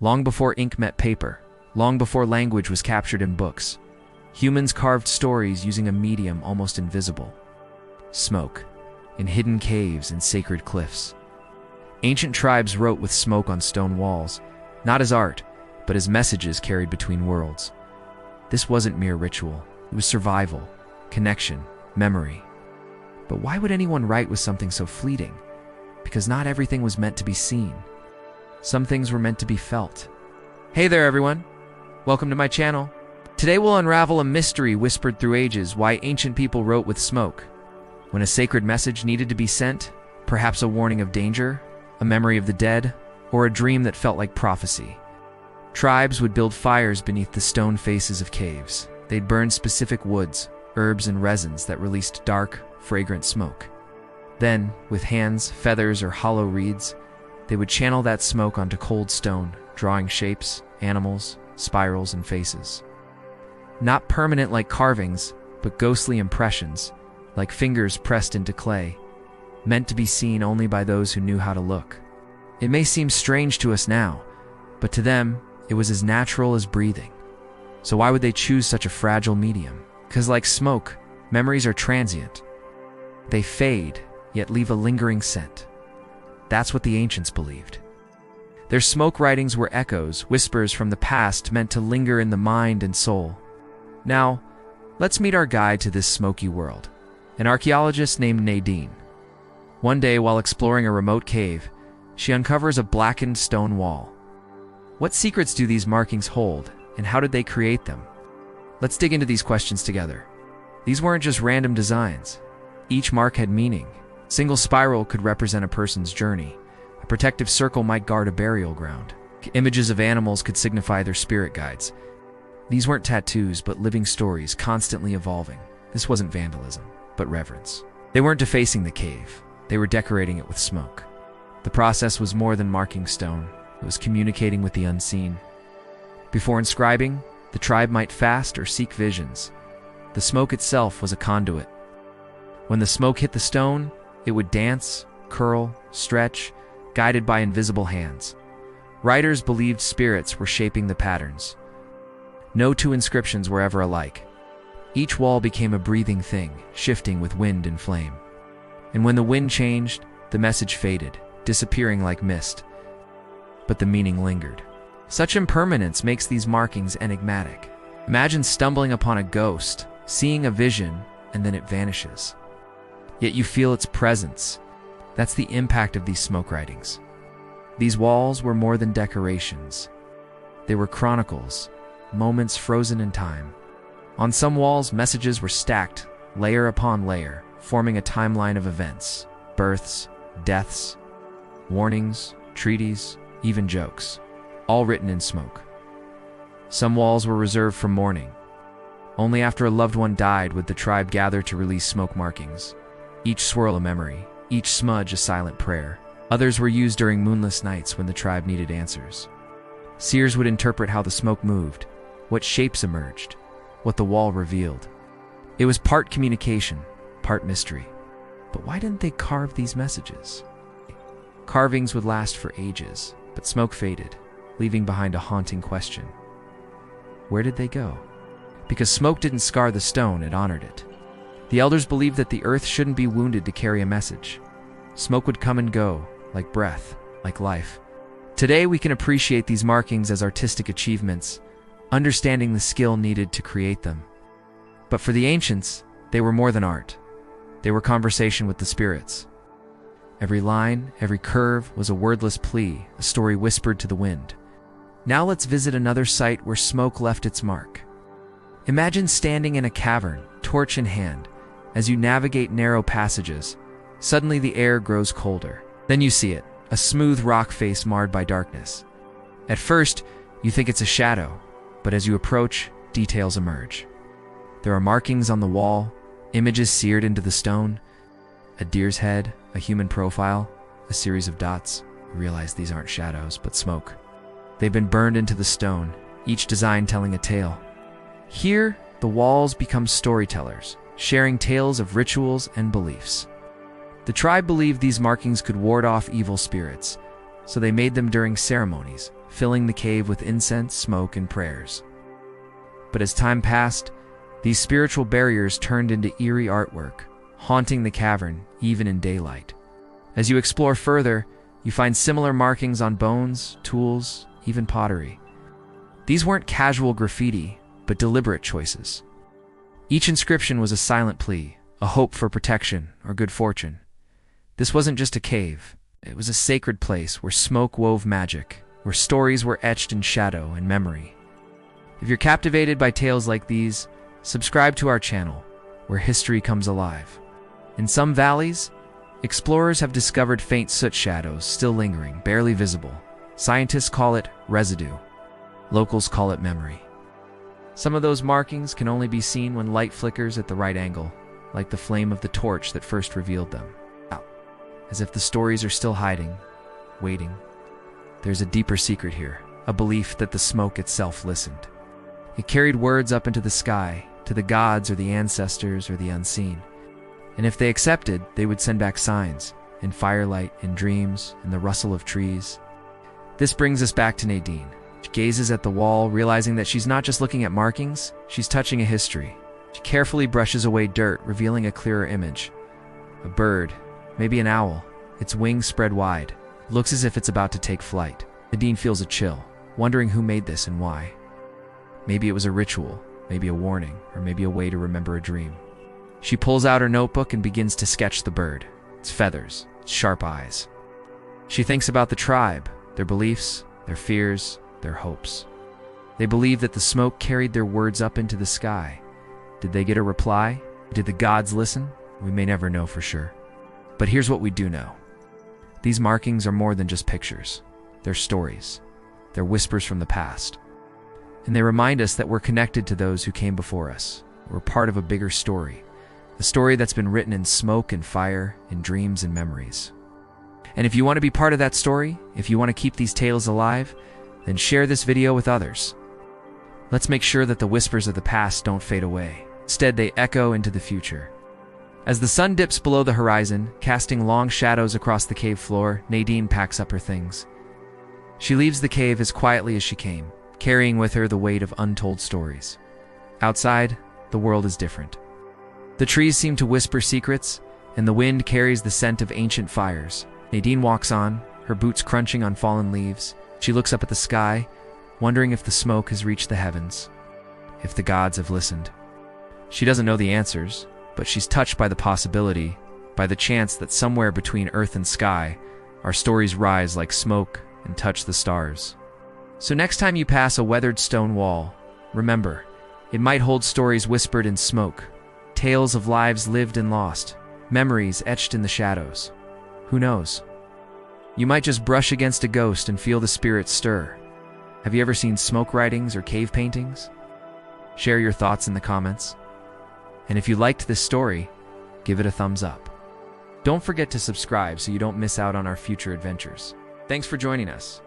Long before ink met paper, long before language was captured in books, humans carved stories using a medium almost invisible: smoke, in hidden caves and sacred cliffs. Ancient tribes wrote with smoke on stone walls, not as art, but as messages carried between worlds. This wasn't mere ritual, it was survival, connection, memory. But why would anyone write with something so fleeting? Because not everything was meant to be seen. Some things were meant to be felt. Hey there, everyone. Welcome to my channel. Today we'll unravel a mystery whispered through ages: why ancient people wrote with smoke. When a sacred message needed to be sent, perhaps a warning of danger, a memory of the dead, or a dream that felt like prophecy. Tribes would build fires beneath the stone faces of caves. They'd burn specific woods, herbs, and resins that released dark, fragrant smoke. Then, with hands, feathers, or hollow reeds, they would channel that smoke onto cold stone, drawing shapes, animals, spirals, and faces. Not permanent like carvings, but ghostly impressions, like fingers pressed into clay, meant to be seen only by those who knew how to look. It may seem strange to us now, but to them, it was as natural as breathing. So why would they choose such a fragile medium? Because like smoke, memories are transient. They fade, yet leave a lingering scent. That's what the ancients believed. Their smoke writings were echoes, whispers from the past meant to linger in the mind and soul. Now, let's meet our guide to this smoky world, an archaeologist named Nadine. One day, while exploring a remote cave, she uncovers a blackened stone wall. What secrets do these markings hold, and how did they create them? Let's dig into these questions together. These weren't just random designs. Each mark had meaning. A single spiral could represent a person's journey. A protective circle might guard a burial ground. Images of animals could signify their spirit guides. These weren't tattoos, but living stories, constantly evolving. This wasn't vandalism, but reverence. They weren't defacing the cave. They were decorating it with smoke. The process was more than marking stone. It was communicating with the unseen. Before inscribing, the tribe might fast or seek visions. The smoke itself was a conduit. When the smoke hit the stone, it would dance, curl, stretch, guided by invisible hands. Writers believed spirits were shaping the patterns. No two inscriptions were ever alike. Each wall became a breathing thing, shifting with wind and flame. And when the wind changed, the message faded, disappearing like mist. But the meaning lingered. Such impermanence makes these markings enigmatic. Imagine stumbling upon a ghost, seeing a vision, and then it vanishes. Yet you feel its presence. That's the impact of these smoke writings. These walls were more than decorations. They were chronicles, moments frozen in time. On some walls, messages were stacked, layer upon layer, forming a timeline of events, births, deaths, warnings, treaties, even jokes, all written in smoke. Some walls were reserved for mourning. Only after a loved one died would the tribe gather to release smoke markings. Each swirl a memory, each smudge a silent prayer. Others were used during moonless nights when the tribe needed answers. Seers would interpret how the smoke moved, what shapes emerged, what the wall revealed. It was part communication, part mystery. But why didn't they carve these messages? Carvings would last for ages, but smoke faded, leaving behind a haunting question. Where did they go? Because smoke didn't scar the stone, it honored it. The elders believed that the earth shouldn't be wounded to carry a message. Smoke would come and go, like breath, like life. Today we can appreciate these markings as artistic achievements, understanding the skill needed to create them. But for the ancients, they were more than art. They were conversation with the spirits. Every line, every curve was a wordless plea, a story whispered to the wind. Now let's visit another site where smoke left its mark. Imagine standing in a cavern, torch in hand. As you navigate narrow passages, suddenly the air grows colder. Then you see it, a smooth rock face marred by darkness. At first, you think it's a shadow, but as you approach, details emerge. There are markings on the wall, images seared into the stone, a deer's head, a human profile, a series of dots. You realize these aren't shadows, but smoke. They've been burned into the stone, each design telling a tale. Here, the walls become storytellers, sharing tales of rituals and beliefs. The tribe believed these markings could ward off evil spirits, so they made them during ceremonies, filling the cave with incense, smoke, and prayers. But as time passed, these spiritual barriers turned into eerie artwork, haunting the cavern even in daylight. As you explore further, you find similar markings on bones, tools, even pottery. These weren't casual graffiti, but deliberate choices. Each inscription was a silent plea, a hope for protection or good fortune. This wasn't just a cave. It was a sacred place where smoke wove magic, where stories were etched in shadow and memory. If you're captivated by tales like these, subscribe to our channel, where history comes alive. In some valleys, explorers have discovered faint soot shadows still lingering, barely visible. Scientists call it residue. Locals call it memory. Some of those markings can only be seen when light flickers at the right angle, like the flame of the torch that first revealed them. As if the stories are still hiding, waiting. There's a deeper secret here, a belief that the smoke itself listened. It carried words up into the sky, to the gods or the ancestors or the unseen. And if they accepted, they would send back signs, in firelight, in dreams, in the rustle of trees. This brings us back to Nadine. She gazes at the wall, realizing that she's not just looking at markings, she's touching a history. She carefully brushes away dirt, revealing a clearer image. A bird, maybe an owl, its wings spread wide. It looks as if it's about to take flight. Nadine feels a chill, wondering who made this and why. Maybe it was a ritual, maybe a warning, or maybe a way to remember a dream. She pulls out her notebook and begins to sketch the bird, its feathers, its sharp eyes. She thinks about the tribe, their beliefs, their fears, their hopes. They believe that the smoke carried their words up into the sky. Did they get a reply? Did the gods listen? We may never know for sure. But here's what we do know. These markings are more than just pictures. They're stories. They're whispers from the past. And they remind us that we're connected to those who came before us. We're part of a bigger story. A story that's been written in smoke and fire, in dreams and memories. And if you want to be part of that story, if you want to keep these tales alive, then share this video with others. Let's make sure that the whispers of the past don't fade away. Instead, they echo into the future. As the sun dips below the horizon, casting long shadows across the cave floor, Nadine packs up her things. She leaves the cave as quietly as she came, carrying with her the weight of untold stories. Outside, the world is different. The trees seem to whisper secrets, and the wind carries the scent of ancient fires. Nadine walks on, her boots crunching on fallen leaves. She looks up at the sky, wondering if the smoke has reached the heavens, if the gods have listened. She doesn't know the answers, but she's touched by the possibility, by the chance that somewhere between earth and sky, our stories rise like smoke and touch the stars. So next time you pass a weathered stone wall, remember, it might hold stories whispered in smoke, tales of lives lived and lost, memories etched in the shadows. Who knows? You might just brush against a ghost and feel the spirit stir. Have you ever seen smoke writings or cave paintings? Share your thoughts in the comments. And if you liked this story, give it a thumbs up. Don't forget to subscribe so you don't miss out on our future adventures. Thanks for joining us.